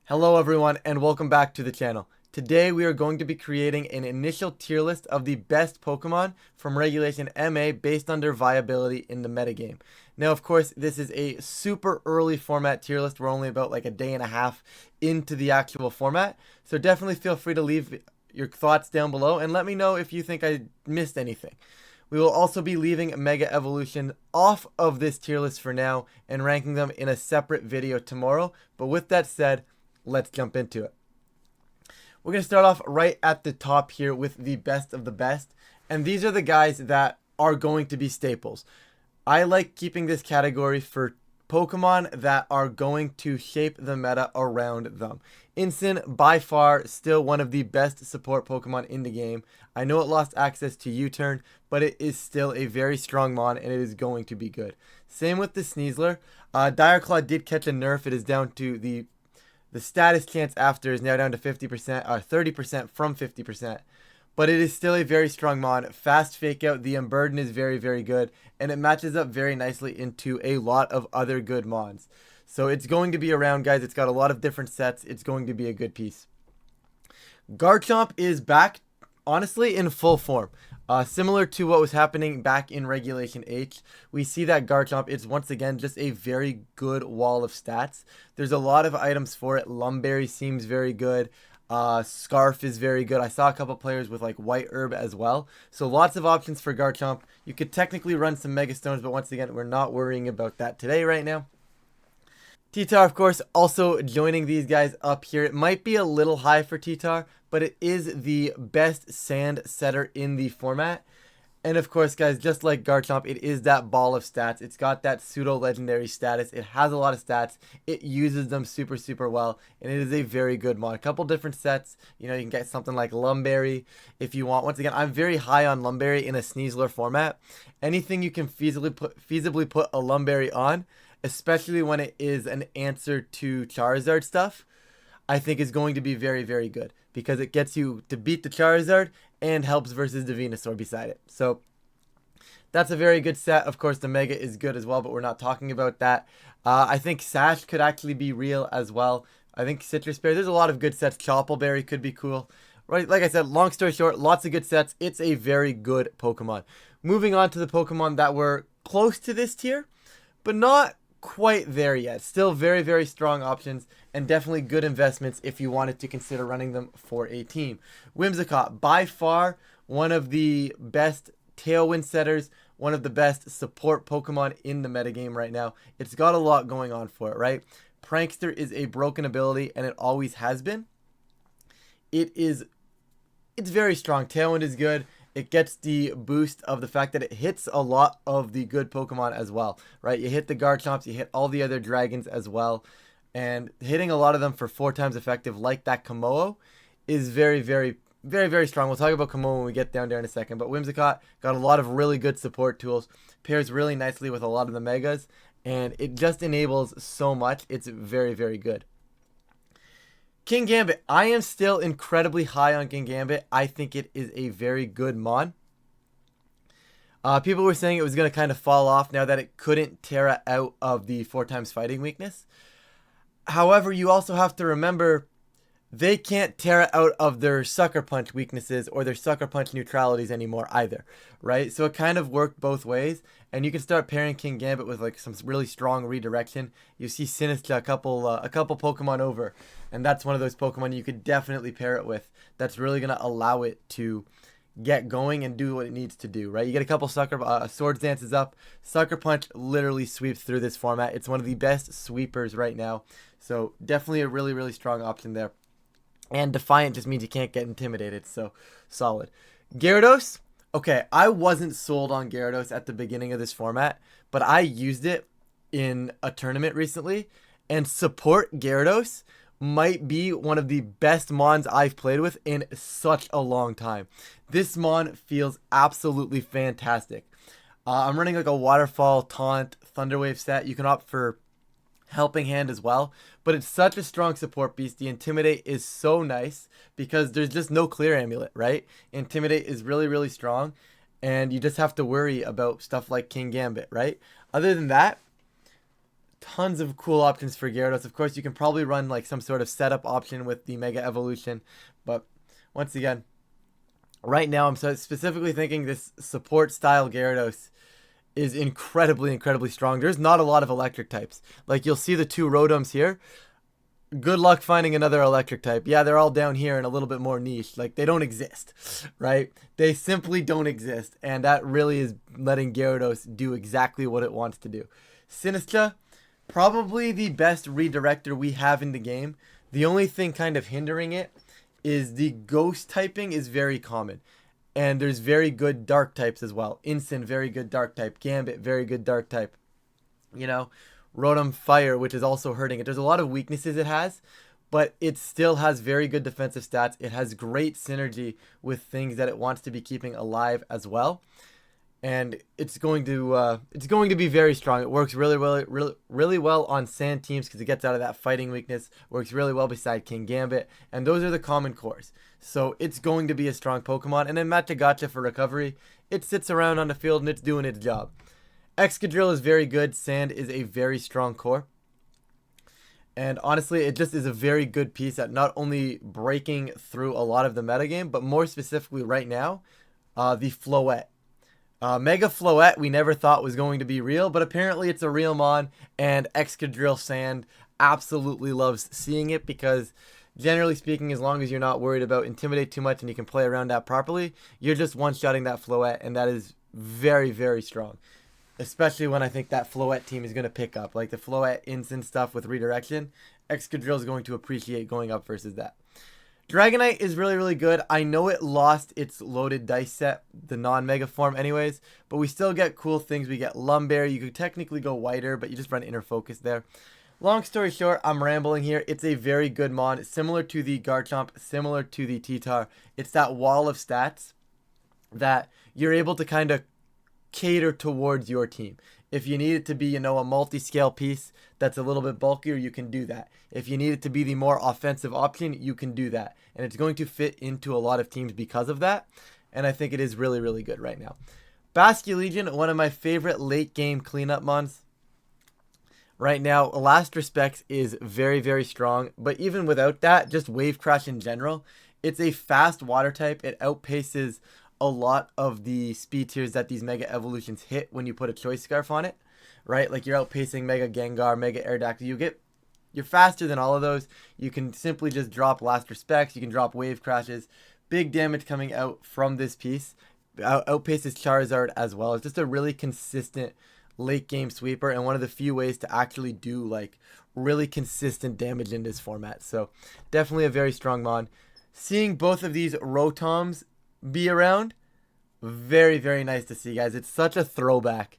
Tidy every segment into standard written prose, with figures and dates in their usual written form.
Hello everyone and welcome back to the channel. Today we are going to be creating an initial tier list of the best Pokemon from Regulation MA based on their viability in the metagame. Now of course this is a super early format tier list. We're only about like a day and a half into the actual format. So definitely feel free to leave your thoughts down below and let me know if you think I missed anything. We will also be leaving Mega Evolution off of this tier list for now and ranking them in a separate video tomorrow. But with that said, let's jump into it. We're going to start off right at the top here with the best of the best. And these are the guys that are going to be staples. I like keeping this category for Pokemon that are going to shape the meta around them. Incin, by far, still one of the best support Pokemon in the game. I know it lost access to U-Turn, but it is still a very strong mon, and it is going to be good. Same with the Sneasler. Dire Claw did catch a nerf. It is down to the status chance after is now down to 50%, or 30% from 50%. But it is still a very strong mon. Fast fake out, the Unburden is very, very good. And it matches up very nicely into a lot of other good mons. So it's going to be around, guys. It's got a lot of different sets. It's going to be a good piece. Garchomp is back, honestly, in full form. Similar to what was happening back in Regulation H, we see that Garchomp is once again just a very good wall of stats. There's a lot of items for it. Lumberry seems very good. Scarf is very good. I saw a couple players with like White Herb as well. So lots of options for Garchomp. You could technically run some Mega Stones, but once again, we're not worrying about that today right now. T-Tar, of course, also joining these guys up here. It might be a little high for T-Tar, but it is the best sand setter in the format. And of course, guys, just like Garchomp, it is that ball of stats. It's got that pseudo-legendary status. It has a lot of stats. It uses them super, super well. And it is a very good mod. A couple different sets. You know, you can get something like Lumberry if you want. Once again, I'm very high on Lumberry in a Sneasler format. Anything you can feasibly put a Lumberry on, especially when it is an answer to Charizard stuff, I think is going to be very, very good. Because it gets you to beat the Charizard and helps versus the Venusaur beside it. So that's a very good set. Of course, the Mega is good as well, but we're not talking about that. I think Sash could actually be real as well. I think Citrus Berry, there's a lot of good sets. Choppleberry could be cool. Right, like I said, long story short, lots of good sets. It's a very good Pokemon. Moving on to the Pokemon that were close to this tier, but not quite there yet. Still very, very strong options and definitely good investments if you wanted to consider running them for a team. Whimsicott, by far one of the best Tailwind setters, one of the best support Pokemon in the metagame right now. It's got a lot going on for it, right? Prankster is a broken ability and it always has been. It's very strong. Tailwind is good. It gets the boost of the fact that it hits a lot of the good Pokemon as well, right? You hit the Garchomps, you hit all the other dragons as well, and hitting a lot of them for 4 times effective like that Komodo is very, very, very, very strong. We'll talk about Komodo when we get down there in a second, but Whimsicott got a lot of really good support tools, pairs really nicely with a lot of the Megas, and it just enables so much. It's very, very good. Kingambit, I am still incredibly high on Kingambit. I think it is a very good mon. People were saying it was going to kind of fall off now that it couldn't Terra out of the 4 times fighting weakness. However, you also have to remember they can't Terra out of their Sucker Punch weaknesses or their Sucker Punch neutralities anymore either, right? So it kind of worked both ways, and you can start pairing Kingambit with like some really strong redirection. You see Sinistcha a couple Pokemon over, and that's one of those Pokemon you could definitely pair it with. That's really gonna allow it to get going and do what it needs to do, right? You get a couple Swords Dances up. Sucker Punch literally sweeps through this format. It's one of the best sweepers right now, so definitely a really, really strong option there. And Defiant just means you can't get intimidated, so solid. Gyarados, okay, I wasn't sold on Gyarados at the beginning of this format, but I used it in a tournament recently, and support Gyarados might be one of the best mons I've played with in such a long time. This mon feels absolutely fantastic. I'm running like a Waterfall, Taunt, Thunderwave set. You can opt for Helping Hand as well, but it's such a strong support beast. The Intimidate is so nice because there's just no clear amulet, right? Intimidate is really, really strong, and you just have to worry about stuff like Kingambit, right? Other than that, tons of cool options for Gyarados. Of course, you can probably run like some sort of setup option with the Mega Evolution, but once again, right now I'm specifically thinking this support style Gyarados is incredibly strong. There's not a lot of electric types. Like, you'll see the two Rotoms here. Good luck finding another electric type. Yeah, they're all down here and a little bit more niche. Like, they don't exist, right? They simply don't exist, and that really is letting Gyarados do exactly what it wants to do. Sinistra, probably the best redirector we have in the game. The only thing kind of hindering it is the ghost typing is very common. And there's very good dark types as well. Incin, very good dark type. Gambit, very good dark type. You know, Rotom Fire, which is also hurting it. There's a lot of weaknesses it has, but it still has very good defensive stats. It has great synergy with things that it wants to be keeping alive as well. And it's going to be very strong. It works really well on sand teams because it gets out of that fighting weakness. Works really well beside King Gambit, and those are the common cores. So it's going to be a strong Pokemon. And then Matagacha for recovery. It sits around on the field and it's doing its job. Excadrill is very good. Sand is a very strong core. And honestly, it just is a very good piece at not only breaking through a lot of the metagame, but more specifically right now, the Floette. Mega Floette we never thought was going to be real, but apparently it's a real mon, and Excadrill Sand absolutely loves seeing it because, generally speaking, as long as you're not worried about Intimidate too much and you can play around that properly, you're just one-shotting that Floette, and that is very strong. Especially when I think that Floette team is going to pick up. Like the Floette Incin stuff with redirection, Excadrill is going to appreciate going up versus that. Dragonite is really good. I know it lost its loaded dice set, the non-mega form anyways, but we still get cool things. We get Lumberry. You could technically go whiter, but you just run Inner Focus there. Long story short, I'm rambling here. It's a very good mon, similar to the Garchomp, similar to the T-Tar. It's that wall of stats that you're able to kind of cater towards your team. If you need it to be, you know, a multi-scale piece that's a little bit bulkier, you can do that. If you need it to be the more offensive option, you can do that. And it's going to fit into a lot of teams because of that. And I think it is really good right now. Basculegion, one of my favorite late game cleanup mons. Right now, Last Respects is very strong. But even without that, just Wave Crash in general, it's a fast water type. It outpaces a lot of the speed tiers that these Mega Evolutions hit when you put a Choice Scarf on it, right? Like, you're outpacing Mega Gengar, Mega Aerodactyl. You're faster than all of those. You can simply just drop Last Respects. You can drop Wave Crashes. Big damage coming out from this piece. Outpaces Charizard as well. It's just a really consistent late game sweeper and one of the few ways to actually do like really consistent damage in this format. So definitely a very strong mon. Seeing both of these Rotoms be around, very nice to see, guys. It's such a throwback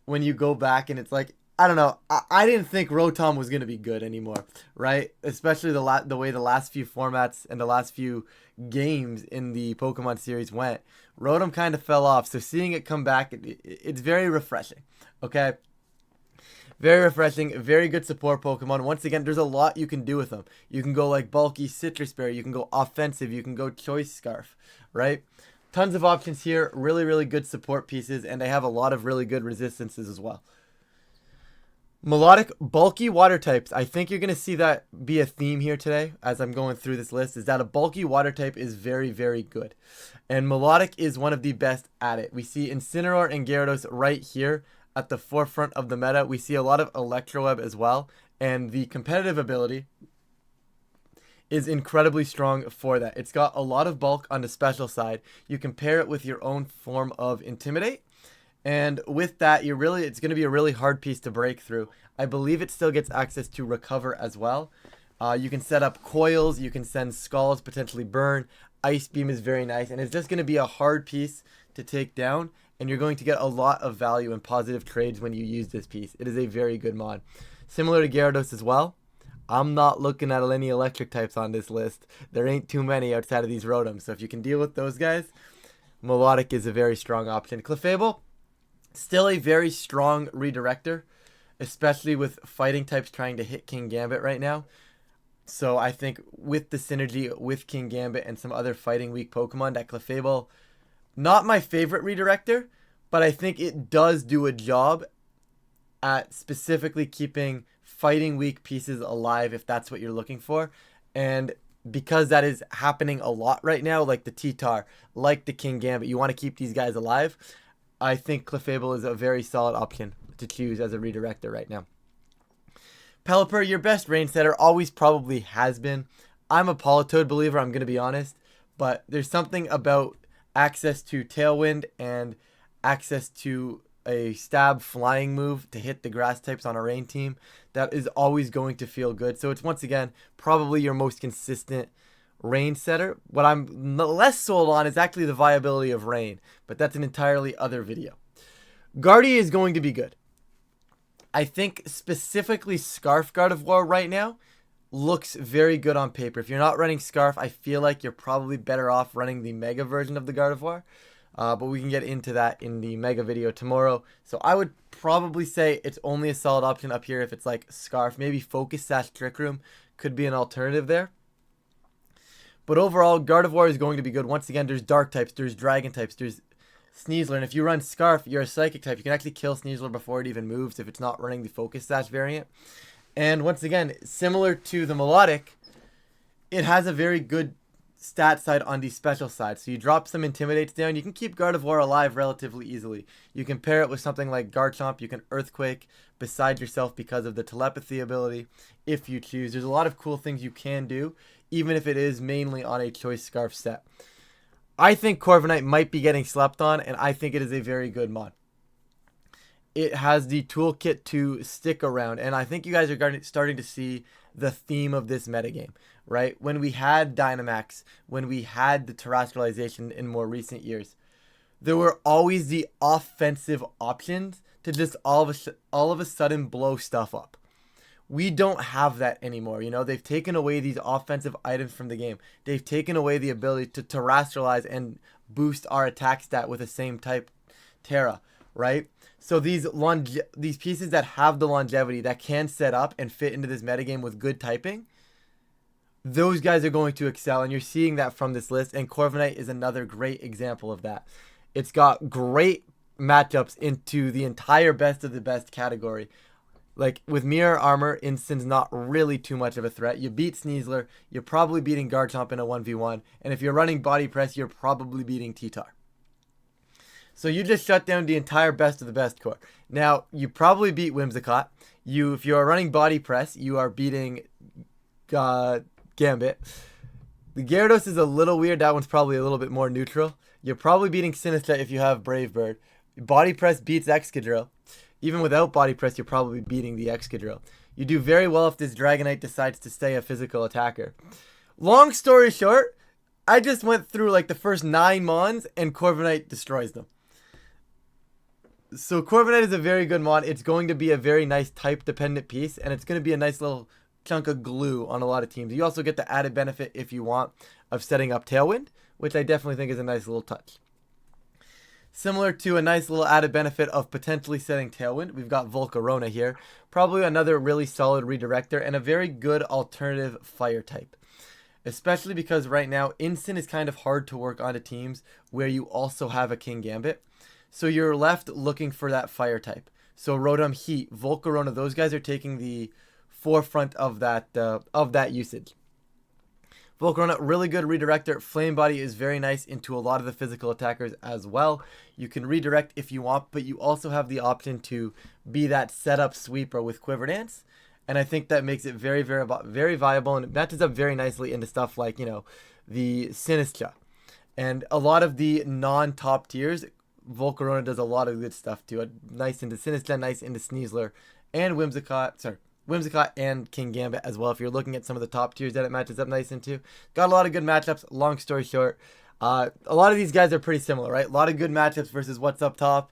when you go back and it's like, I don't know, I didn't think Rotom was gonna be good anymore, right? Especially the way the last few formats and the last few games in the Pokemon series went. Rotom kind of fell off, so seeing it come back, it's very refreshing. Okay, very refreshing, very good support Pokemon. Once again, there's a lot you can do with them. You can go like bulky Citrus Berry, you can go offensive, you can go Choice Scarf, right? Tons of options here, really good support pieces, and they have a lot of really good resistances as well. Melodic, bulky water types. I think you're going to see that be a theme here today as I'm going through this list, is that a bulky water type is very good. And Melodic is one of the best at it. We see Incineroar and Gyarados right here at the forefront of the meta. We see a lot of Electroweb as well. And the competitive ability is incredibly strong for that. It's got a lot of bulk on the special side. You can pair it with your own form of Intimidate. And with that, it's going to be a really hard piece to break through. I believe it still gets access to Recover as well. You can set up coils. You can send Skulls, potentially Burn. Ice Beam is very nice. And it's just going to be a hard piece to take down. And you're going to get a lot of value and positive trades when you use this piece. It is a very good mod. Similar to Gyarados as well. I'm not looking at any electric types on this list. There ain't too many outside of these Rotoms. So if you can deal with those guys, Melodic is a very strong option. Clefable, still a very strong redirector, especially with fighting types trying to hit King Gambit right now. So I think with the synergy with King Gambit and some other fighting weak Pokemon, that Clefable, not my favorite redirector, but I think it does do a job at specifically keeping fighting weak pieces alive if that's what you're looking for. And because that is happening a lot right now, like the T-Tar, like the King Gambit, you want to keep these guys alive. I think Clefable is a very solid option to choose as a redirector right now. Pelipper, your best range setter, always probably has been. I'm a Politoed believer, I'm going to be honest, but there's something about access to Tailwind and access to a stab flying move to hit the grass types on a rain team that is always going to feel good. So it's once again probably your most consistent rain setter. What I'm less sold on is actually the viability of rain, but that's an entirely other video. Guardy is going to be good. I think specifically Scarf Gardevoir right now looks very good on paper. If you're not running Scarf, I feel like you're probably better off running the Mega version of the Gardevoir. But we can get into that in the Mega video tomorrow. So I would probably say it's only a solid option up here if it's like Scarf. Maybe Focus Sash Trick Room could be an alternative there. But overall, Gardevoir is going to be good. Once again, there's Dark types, there's Dragon types, there's Sneasler. And if you run Scarf, you're a Psychic type. You can actually kill Sneasler before it even moves if it's not running the Focus Sash variant. And once again, similar to the Melodic, it has a very good stat side on the special side. So you drop some Intimidates down, you can keep Gardevoir alive relatively easily. You can pair it with something like Garchomp, you can Earthquake beside yourself because of the telepathy ability if you choose. There's a lot of cool things you can do, even if it is mainly on a Choice Scarf set. I think Corviknight might be getting slept on, and I think it is a very good mod. It has the toolkit to stick around, and I think you guys are starting to see the theme of this metagame, right? When we had Dynamax, when we had the terrestrialization in more recent years, there were always the offensive options to just all of a sudden blow stuff up. We don't have that anymore. You know, they've taken away these offensive items from the game. They've taken away the ability to terrestrialize and boost our attack stat with the same type Terra, right? So these pieces that have the longevity, that can set up and fit into this metagame with good typing, those guys are going to excel, and you're seeing that from this list, and Corviknight is another great example of that. It's got great matchups into the entire best of the best category. Like with Mirror Armor, Instin's not really too much of a threat. You beat Sneasler, you're probably beating Garchomp in a 1v1, and if you're running Body Press, you're probably beating T-Tar. So you just shut down the entire best of the best core. Now, you probably beat Whimsicott. If you are running Body Press, you are beating Gambit. The Gyarados is a little weird. That one's probably a little bit more neutral. You're probably beating Sinistcha if you have Brave Bird. Body Press beats Excadrill. Even without Body Press, you're probably beating the Excadrill. You do very well if this Dragonite decides to stay a physical attacker. Long story short, I just went through like the first 9 Mons and Corviknight destroys them. So Corviknight is a very good mod. It's going to be a very nice type-dependent piece, and it's going to be a nice little chunk of glue on a lot of teams. You also get the added benefit, if you want, of setting up Tailwind, which I definitely think is a nice little touch. Similar to a nice little added benefit of potentially setting Tailwind, we've got Volcarona here. Probably another really solid redirector and a very good alternative fire type. Especially because right now, Instant is kind of hard to work onto teams where you also have a King Gambit. So you're left looking for that fire type. So Rotom, Heat, Volcarona, those guys are taking the forefront of that usage. Volcarona, really good redirector. Flame Body is very nice into a lot of the physical attackers as well. You can redirect if you want, but you also have the option to be that setup sweeper with Quiver Dance. And I think that makes it very, very, very viable, and it matches up very nicely into stuff like, you know, the Sinistcha. And a lot of the non-top tiers, Volcarona does a lot of good stuff too. Nice into Sinistcha, nice into Sneasler, and Whimsicott and King Gambit as well. If you're looking at some of the top tiers that it matches up nice into. Got a lot of good matchups. Long story short, a lot of these guys are pretty similar, right? A lot of good matchups versus what's up top,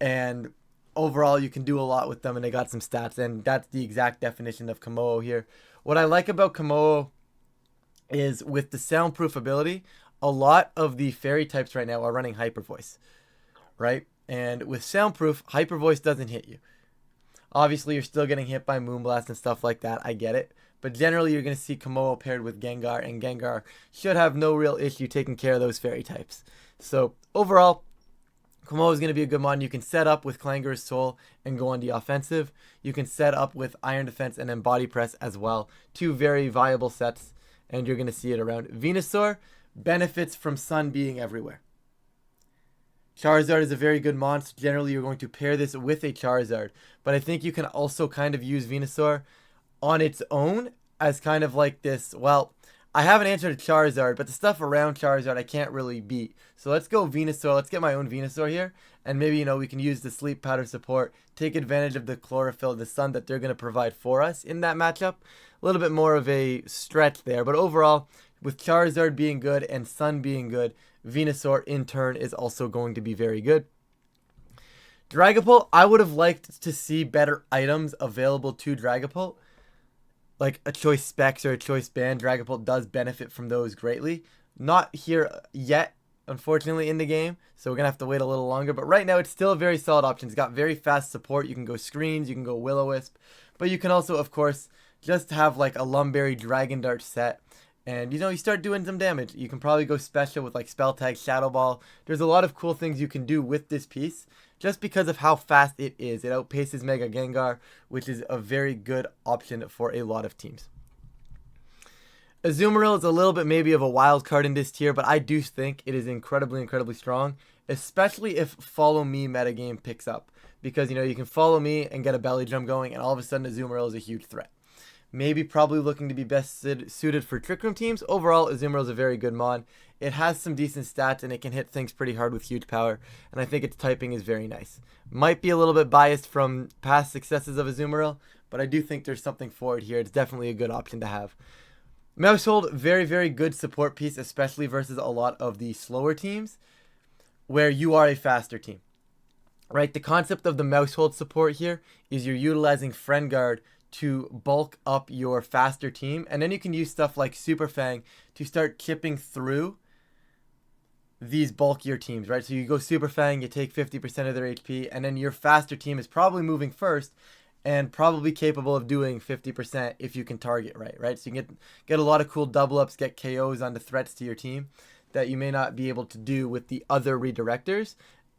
and overall you can do a lot with them, and they got some stats, and that's the exact definition of Kommo-o here. What I like about Kommo-o is with the soundproof ability, a lot of the fairy types right now are running Hyper Voice, right? And with soundproof, Hyper Voice doesn't hit you. Obviously, you're still getting hit by Moonblast and stuff like that. I get it. But generally, you're going to see Kommo-o paired with Gengar, and Gengar should have no real issue taking care of those fairy types. So, overall, Komodo is going to be a good mon. You can set up with Clangorous Soul and go on the offensive. You can set up with Iron Defense and then Body Press as well. Two very viable sets, and you're going to see it around. Venusaur benefits from Sun being everywhere. Charizard is a very good monster. Generally, you're going to pair this with a Charizard, but I think you can also kind of use Venusaur on its own as kind of like this, well, I have an answer to Charizard, but the stuff around Charizard I can't really beat. So let's go Venusaur. Let's get my own Venusaur here. And maybe, we can use the Sleep Powder support, take advantage of the Chlorophyll, the Sun that they're going to provide for us in that matchup. A little bit more of a stretch there. But overall, with Charizard being good and Sun being good, Venusaur in turn is also going to be very good. Dragapult, I would have liked to see better items available to Dragapult. Like a choice specs or a choice band. Dragapult does benefit from those greatly. Not here yet, unfortunately, in the game. So we're going to have to wait a little longer. But right now, it's still a very solid option. It's got very fast support. You can go Screens. You can go Will-O-Wisp. But you can also, of course, just have like a Lumberry Dragon Dart set. And, you start doing some damage. You can probably go special with like Spell Tag, Shadow Ball. There's a lot of cool things you can do with this piece. Just because of how fast it is. It outpaces Mega Gengar, which is a very good option for a lot of teams. Azumarill is a little bit maybe of a wild card in this tier, but I do think it is incredibly, incredibly strong, especially if Follow Me metagame picks up. Because, you can Follow Me and get a belly drum going, and all of a sudden Azumarill is a huge threat. Maybe probably looking to be best suited for Trick Room teams. Overall, Azumarill is a very good mon. It has some decent stats, and it can hit things pretty hard with huge power. And I think its typing is very nice. Might be a little bit biased from past successes of Azumarill, but I do think there's something for it here. It's definitely a good option to have. Maushold, very, very good support piece, especially versus a lot of the slower teams, where you are a faster team. Right? The concept of the Maushold support here is you're utilizing Friend Guard to bulk up your faster team, and then you can use stuff like Super Fang to start chipping through these bulkier teams, right? So you go Super Fang, you take 50% of their HP, and then your faster team is probably moving first and probably capable of doing 50% if you can target right? So you can get a lot of cool double ups, get KOs onto threats to your team that you may not be able to do with the other redirectors.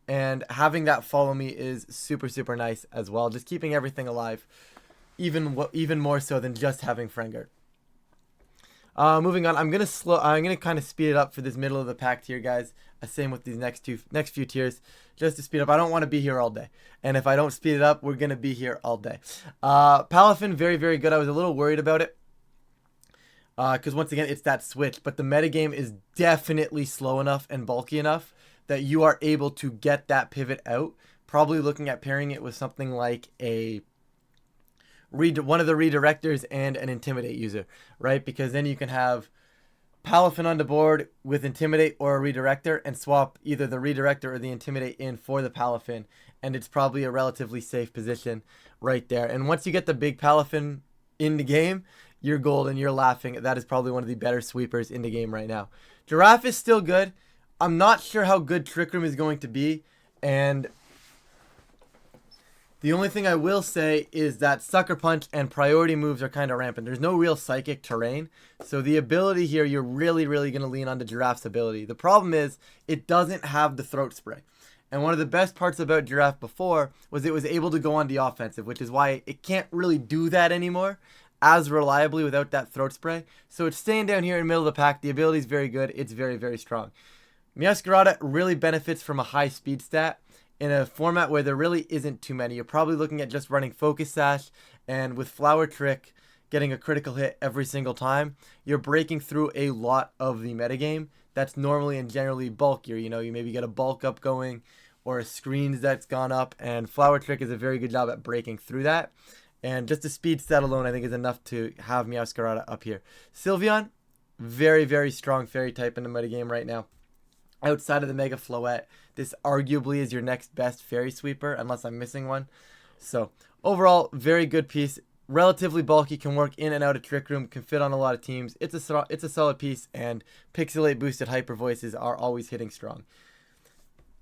And having that Follow Me is super, super nice as well. Just keeping everything alive. Even more so than just having Friend Guard. Moving on, I'm gonna kind of speed it up for this middle of the pack tier, guys. Same with these next few tiers, just to speed up. I don't want to be here all day, and if I don't speed it up, we're gonna be here all day. Palafin, very, very good. I was a little worried about it, because once again, it's that switch. But the metagame is definitely slow enough and bulky enough that you are able to get that pivot out. Probably looking at pairing it with something like one of the redirectors and an Intimidate user, right? Because then you can have Palafin on the board with Intimidate or a redirector and swap either the redirector or the Intimidate in for the Palafin, and it's probably a relatively safe position right there. And once you get the big Palafin in the game, you're golden, you're laughing. That is probably one of the better sweepers in the game right now. Giraffe is still good. I'm not sure how good Trick Room is going to be, and the only thing I will say is that Sucker Punch and priority moves are kind of rampant. There's no real psychic terrain. So the ability here, you're really, really going to lean on the Giraffe's ability. The problem is it doesn't have the Throat Spray. And one of the best parts about Giraffe before was it was able to go on the offensive, which is why it can't really do that anymore as reliably without that Throat Spray. So it's staying down here in the middle of the pack. The ability is very good. It's very, very strong. Meowscarada really benefits from a high speed stat. In a format where there really isn't too many. You're probably looking at just running Focus Sash, and with Flower Trick getting a critical hit every single time, you're breaking through a lot of the metagame that's normally and generally bulkier. You maybe get a bulk up going or a Screens that's gone up, and Flower Trick is a very good job at breaking through that. And just a speed stat alone, I think, is enough to have Meowscarada up here. Sylveon, very, very strong fairy type in the metagame right now. Outside of the Mega Floette, this arguably is your next best fairy sweeper, unless I'm missing one. So, overall, very good piece. Relatively bulky, can work in and out of Trick Room, can fit on a lot of teams. It's a solid piece, and Pixelate boosted Hyper Voices are always hitting strong.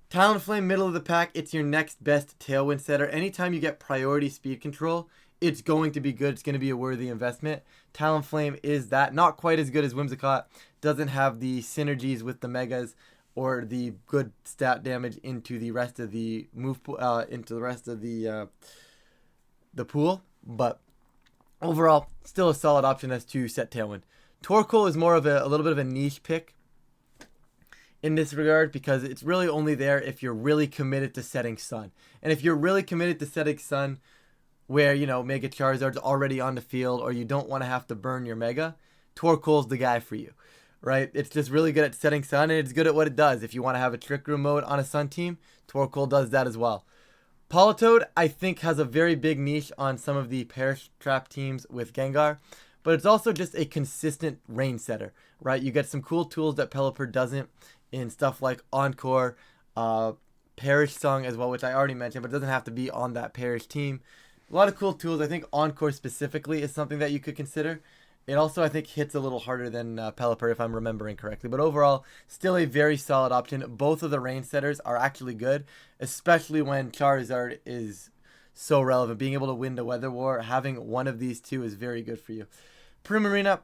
Talonflame, middle of the pack, it's your next best Tailwind setter. Anytime you get priority speed control, it's going to be good. It's going to be a worthy investment. Talonflame is that. Not quite as good as Whimsicott. Doesn't have the synergies with the Megas or the good stat damage into the rest of the move into the rest of the pool. But overall, still a solid option as to set Tailwind. Torkoal is more of a little bit of a niche pick in this regard, because it's really only there if you're really committed to setting Sun. And if you're really committed to setting Sun, where, you know, Mega Charizard's already on the field, or you don't want to have to burn your Mega, Torkoal's the guy for you, right? It's just really good at setting Sun, and it's good at what it does. If you want to have a Trick Room mode on a Sun team, Torkoal does that as well. Politoed, I think, has a very big niche on some of the Perish Trap teams with Gengar, but it's also just a consistent range setter, right? You get some cool tools that Pelipper doesn't in stuff like Encore, Perish Song as well, which I already mentioned, but it doesn't have to be on that Perish team. A lot of cool tools. I think Encore specifically is something that you could consider. It also, I think, hits a little harder than Pelipper, if I'm remembering correctly. But overall, still a very solid option. Both of the range setters are actually good, especially when Charizard is so relevant. Being able to win the Weather War, having one of these two is very good for you. Primarina,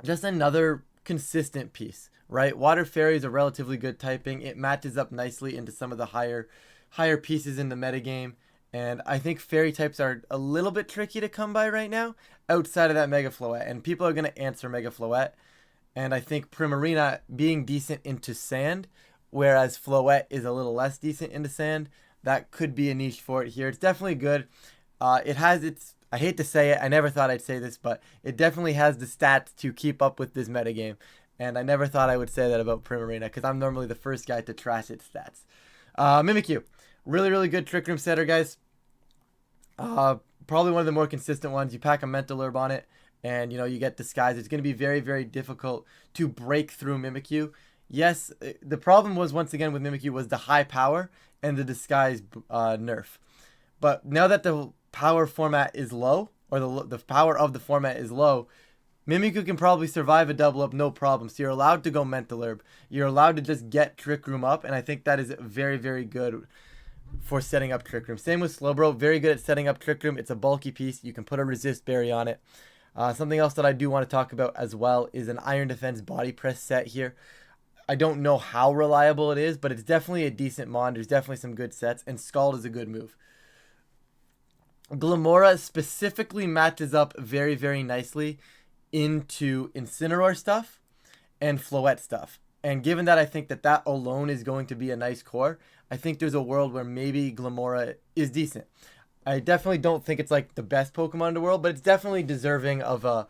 just another consistent piece, right? Water Fairy is a relatively good typing. It matches up nicely into some of the higher pieces in the metagame. And I think fairy types are a little bit tricky to come by right now outside of that Mega Floette. And people are going to answer Mega Floette. And I think Primarina being decent into sand, whereas Floette is a little less decent into sand, that could be a niche for it here. It's definitely good. It has its, I hate to say it, I never thought I'd say this, but it definitely has the stats to keep up with this metagame. And I never thought I would say that about Primarina, because I'm normally the first guy to trash its stats. Mimikyu. Really, really good Trick Room setter, guys. Probably one of the more consistent ones. You pack a Mental Herb on it, and you know, you get Disguise. It's going to be very, very difficult to break through Mimikyu. Yes, the problem was, once again, with Mimikyu was the high power and the Disguise nerf. But now that the power format is low, or the power of the format is low, Mimikyu can probably survive a double up no problem. So you're allowed to go Mental Herb. You're allowed to just get Trick Room up, and I think that is very, very good for setting up Trick Room. Same with Slowbro, very good at setting up Trick Room. It's a bulky piece. You can put a Resist Berry on it. Something else that I do want to talk about as well is an Iron Defense Body Press set here. I don't know how reliable it is, but it's definitely a decent mon. There's definitely some good sets, and Scald is a good move. Glamora specifically matches up very, very nicely into Incineroar stuff and Floette stuff. And given that I think that alone is going to be a nice core, I think there's a world where maybe Glamora is decent. I definitely don't think it's like the best Pokemon in the world, but it's definitely deserving of a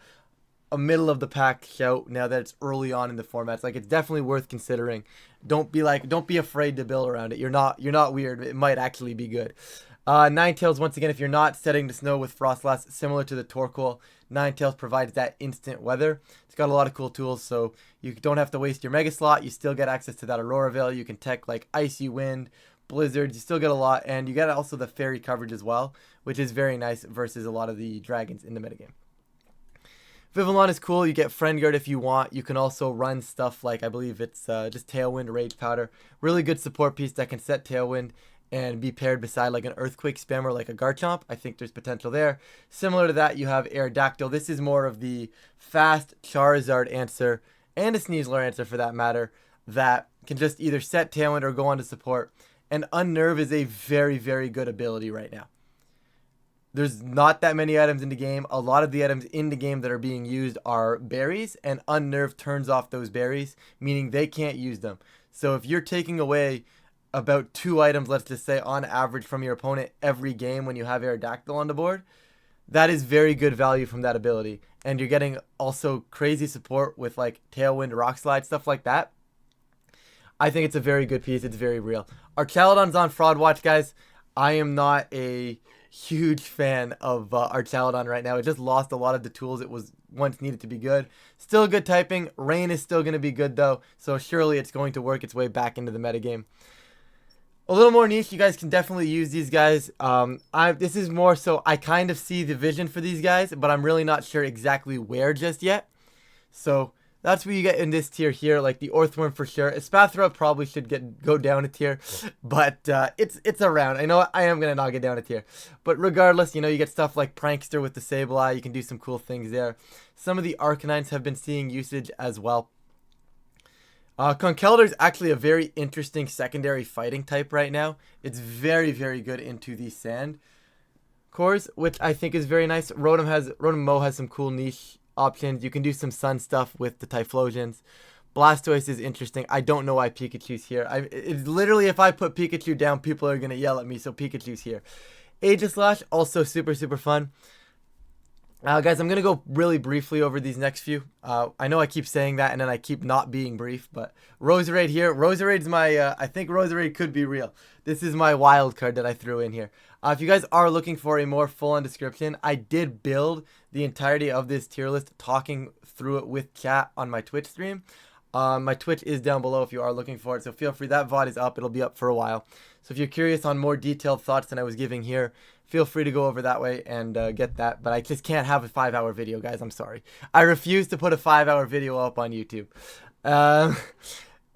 middle of the pack shout now that it's early on in the formats. Like, it's definitely worth considering. Don't be afraid to build around it. You're not weird. It might actually be good. Ninetales, once again, if you're not setting the snow with Frostlass, similar to the Torkoal, Ninetales provides that instant weather. It's got a lot of cool tools, so you don't have to waste your Mega Slot. You still get access to that Aurora Veil. You can tech like Icy Wind, Blizzards. You still get a lot, and you get also the Fairy coverage as well, which is very nice versus a lot of the Dragons in the metagame. Vivillon is cool. You get Friend Guard if you want. You can also run stuff like, I believe it's just Tailwind, Rage Powder. Really good support piece that can set Tailwind and be paired beside like an Earthquake Spammer like a Garchomp. I think there's potential there. Similar to that, you have Aerodactyl. This is more of the fast Charizard answer, and a Sneasler answer for that matter, that can just either set Tailwind or go on to support. And Unnerve is a very, very good ability right now. There's not that many items in the game. A lot of the items in the game that are being used are berries, and Unnerve turns off those berries, meaning they can't use them. So if you're taking away about 2 items, let's just say, on average from your opponent every game when you have Aerodactyl on the board, that is very good value from that ability. And you're getting also crazy support with like Tailwind, Rock Slide, stuff like that. I think it's a very good piece. It's very real. Archaludon's on Fraud Watch, guys. I am not a huge fan of Archaludon right now. It just lost a lot of the tools it was once needed to be good. Still good typing. Rain is still going to be good though, so surely it's going to work its way back into the metagame. A little more niche, you guys can definitely use these guys. This is more so I kind of see the vision for these guys, but I'm really not sure exactly where just yet. So that's where you get in this tier here, like the Orthworm for sure. Espathra probably should go down a tier, but it's around. I know I am going to knock it down a tier. But regardless, you know, you get stuff like Prankster with the Sableye. You can do some cool things there. Some of the Arcanines have been seeing usage as well. Conkeldurr is actually a very interesting secondary fighting type right now. It's very, very good into the sand cores, which I think is very nice. Rotom Mo has some cool niche options. You can do some sun stuff with the Typhlosions. Blastoise is interesting. I don't know why Pikachu's here. It's literally, if I put Pikachu down, people are going to yell at me, so Pikachu's here. Aegislash, also super, super fun. Guys, I'm going to go really briefly over these next few. I know I keep saying that, and then I keep not being brief, but Roserade here. Roserade's my, I think Roserade could be real. This is my wild card that I threw in here. If you guys are looking for a more full-on description, I did build the entirety of this tier list, talking through it with chat on my Twitch stream. My Twitch is down below if you are looking for it, so feel free. That VOD is up. It'll be up for a while. So if you're curious on more detailed thoughts than I was giving here, feel free to go over that way and get that. But I just can't have a 5-hour video, guys. I'm sorry. I refuse to put a 5-hour video up on YouTube.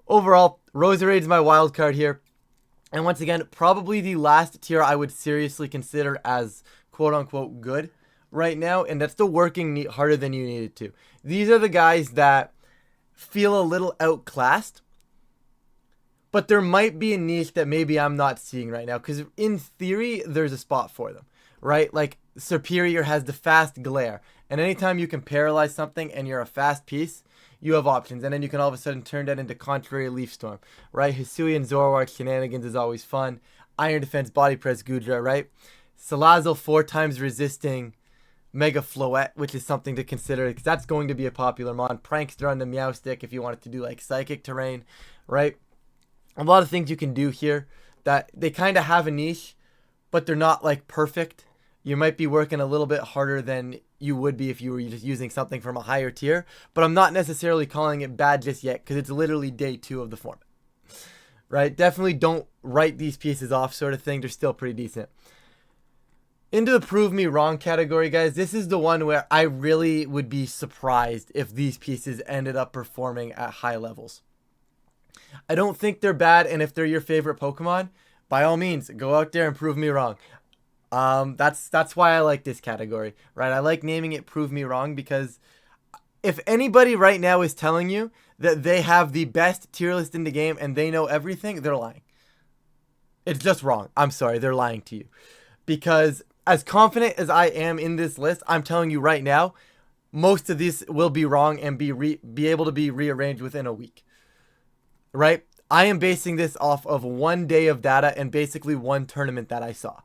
Overall, Roserade's my wild card here. And once again, probably the last tier I would seriously consider as quote-unquote good right now. And that's still working harder than you needed to. These are the guys that feel a little outclassed, but there might be a niche that maybe I'm not seeing right now, because in theory there's a spot for them, right? Like Superior has the fast glare, and anytime you can paralyze something and you're a fast piece, you have options, and then you can all of a sudden turn that into Contrary Leaf Storm, right? Hisuian Zoroark shenanigans is always fun. Iron Defense Body Press Gudra, right? Salazzle 4 times resisting Mega Floette, which is something to consider, because that's going to be a popular mon. Prankster on the Meow Stick if you wanted to do like Psychic Terrain, right? A lot of things you can do here that they kind of have a niche, but they're not like perfect. You might be working a little bit harder than you would be if you were just using something from a higher tier, but I'm not necessarily calling it bad just yet, because it's literally day 2 of the format, right? Definitely don't write these pieces off sort of thing. They're still pretty decent. Into the prove me wrong category, guys, this is the one where I really would be surprised if these pieces ended up performing at high levels. I don't think they're bad, and if they're your favorite Pokemon, by all means, go out there and prove me wrong. That's why I like this category, right? I like naming it Prove Me Wrong, because if anybody right now is telling you that they have the best tier list in the game and they know everything, they're lying. It's just wrong. I'm sorry, they're lying to you. Because as confident as I am in this list, I'm telling you right now, most of these will be wrong and be able to be rearranged within a week. Right? I am basing this off of 1 day of data and basically 1 tournament that I saw.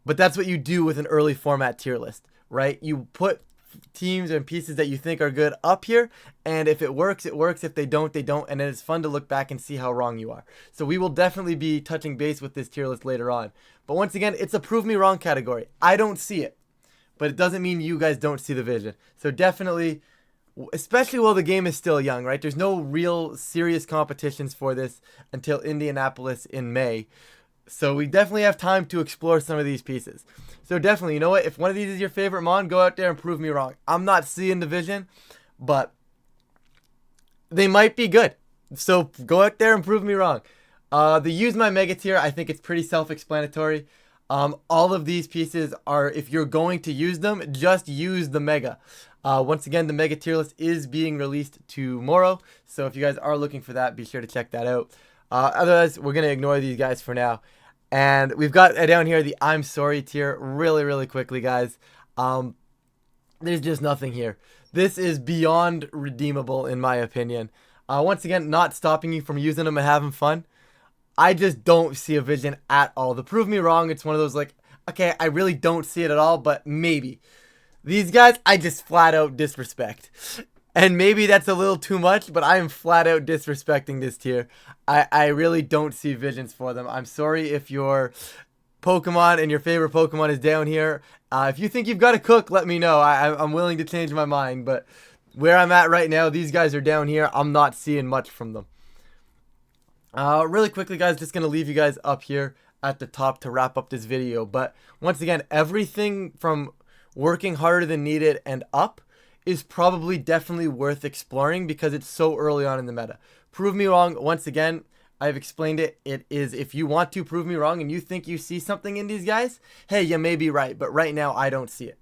But that's what you do with an early format tier list, right? You put teams and pieces that you think are good up here, and if it works, it works. If they don't, they don't, and then it's fun to look back and see how wrong you are. So we will definitely be touching base with this tier list later on. But once again, it's a prove me wrong category. I don't see it, but it doesn't mean you guys don't see the vision. So definitely, especially while the game is still young, right? There's no real serious competitions for this until Indianapolis in May. So we definitely have time to explore some of these pieces. So definitely, you know what? If one of these is your favorite mon, go out there and prove me wrong. I'm not seeing the vision, but they might be good. So go out there and prove me wrong. The use my mega tier, I think it's pretty self-explanatory. All of these pieces are, if you're going to use them, just use the mega. Once again, the mega tier list is being released tomorrow. So if you guys are looking for that, be sure to check that out. Otherwise, we're going to ignore these guys for now. And we've got down here the I'm sorry tier really, really quickly, guys. There's just nothing here. This is beyond redeemable, in my opinion. Once again, not stopping you from using them and having fun. I just don't see a vision at all. To prove me wrong, it's one of those like, okay, I really don't see it at all, but maybe. These guys, I just flat out disrespect. And maybe that's a little too much, but I am flat out disrespecting this tier. I really don't see visions for them. I'm sorry if your Pokemon and your favorite Pokemon is down here. If you think you've got to cook, let me know. I'm willing to change my mind. But where I'm at right now, these guys are down here. I'm not seeing much from them. Really quickly, guys, just going to leave you guys up here at the top to wrap up this video. But once again, everything from working harder than needed and up is probably definitely worth exploring because it's so early on in the meta. Prove me wrong. Once again, I've explained it. It is, if you want to prove me wrong and you think you see something in these guys, hey, you may be right. But right now, I don't see it.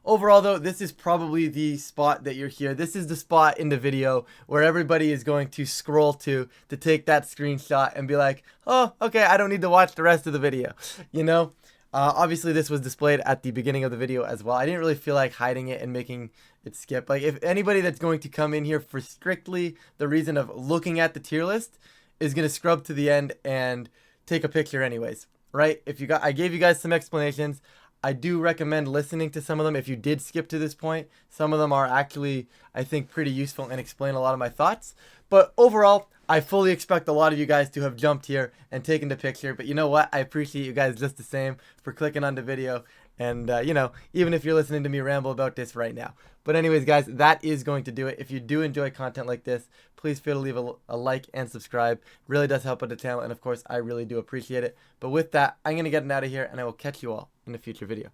overall though, this is probably the spot that you're here. This is the spot in the video where everybody is going to scroll to take that screenshot and be like, oh, okay, I don't need to watch the rest of the video, you know? Obviously this was displayed at the beginning of the video as well. I didn't really feel like hiding it and making it skip. Like, if anybody that's going to come in here for strictly the reason of looking at the tier list is going to scrub to the end and take a picture anyways, right? I gave you guys some explanations. I do recommend listening to some of them if you did skip to this point. Some of them are actually, I think, pretty useful and explain a lot of my thoughts. But overall, I fully expect a lot of you guys to have jumped here and taken the picture. But you know what? I appreciate you guys just the same for clicking on the video. And, you know, even if you're listening to me ramble about this right now. But anyways, guys, that is going to do it. If you do enjoy content like this, please feel to leave a like and subscribe. It really does help out the channel. And, of course, I really do appreciate it. But with that, I'm going to get out of here, and I will catch you all in a future video.